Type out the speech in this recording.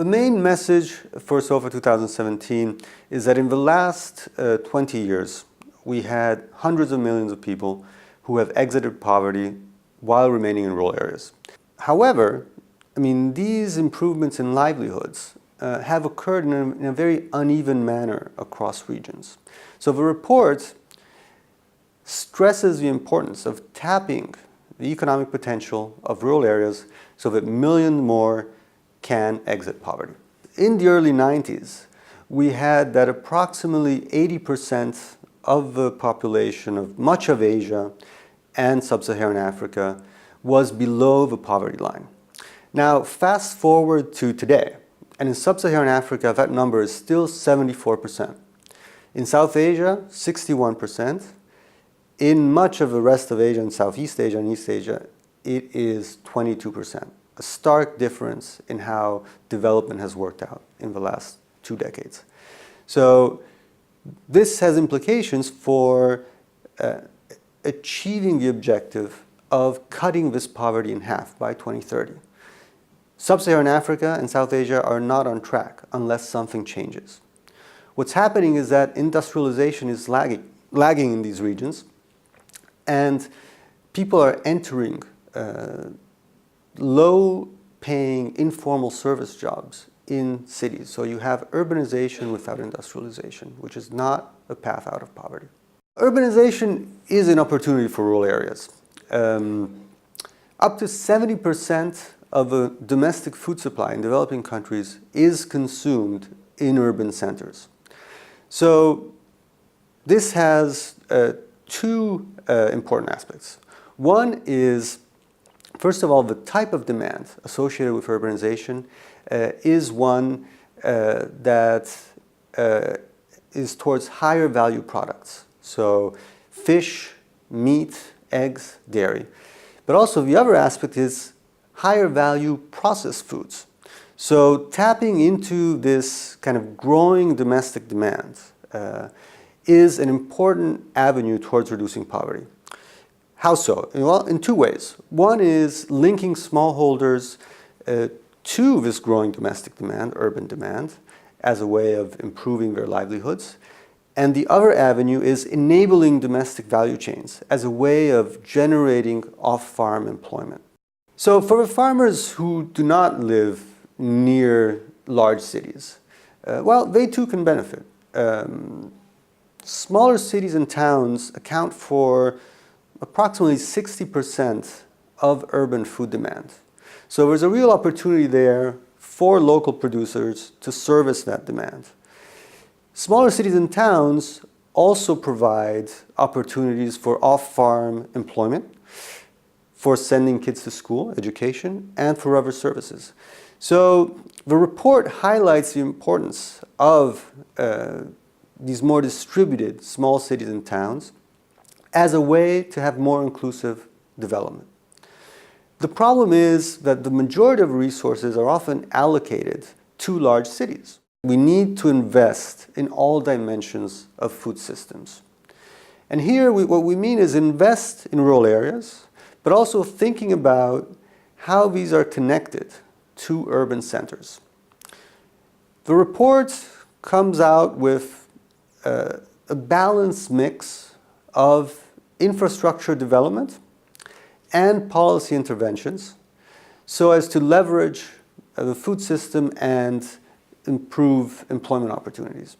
The main message for SOFA 2017 is that in the last 20 years, we had hundreds of millions of people who have exited poverty while remaining in rural areas. However, these improvements in livelihoods have occurred in a very uneven manner across regions. So the report stresses the importance of tapping the economic potential of rural areas so that millions more can exit poverty. In the early 90s, we had that approximately 80% of the population of much of Asia and Sub-Saharan Africa was below the poverty line. Now, fast forward to today, and in Sub-Saharan Africa, that number is still 74%. In South Asia, 61%. In much of the rest of Asia and Southeast Asia and East Asia, it is 22%. A stark difference in how development has worked out in the last 2 decades. So this has implications for achieving the objective of cutting this poverty in half by 2030. Sub-Saharan Africa and South Asia are not on track unless something changes. What's happening is that industrialization is lagging in these regions, and people are entering low-paying informal service jobs in cities. So you have urbanization without industrialization, which is not a path out of poverty. Urbanization is an opportunity for rural areas. Up to 70% of the domestic food supply in developing countries is consumed in urban centers. So this has two important aspects. One is, first of all, the type of demand associated with urbanization is one that is towards higher value products. So fish, meat, eggs, dairy. But also the other aspect is higher value processed foods. So tapping into this kind of growing domestic demand is an important avenue towards reducing poverty. How so? Well, in two ways. One is linking smallholders to this growing domestic demand, urban demand, as a way of improving their livelihoods. And the other avenue is enabling domestic value chains as a way of generating off-farm employment. So for the farmers who do not live near large cities, well, they too can benefit. Smaller cities and towns account for approximately 60% of urban food demand. So there's a real opportunity there for local producers to service that demand. Smaller cities and towns also provide opportunities for off-farm employment, for sending kids to school, education, and for other services. So the report highlights the importance of these more distributed small cities and towns as a way to have more inclusive development. The problem is that the majority of resources are often allocated to large cities. We need to invest in all dimensions of food systems. And here what we mean is invest in rural areas, but also thinking about how these are connected to urban centers. The report comes out with a balanced mix of infrastructure development and policy interventions so as to leverage the food system and improve employment opportunities.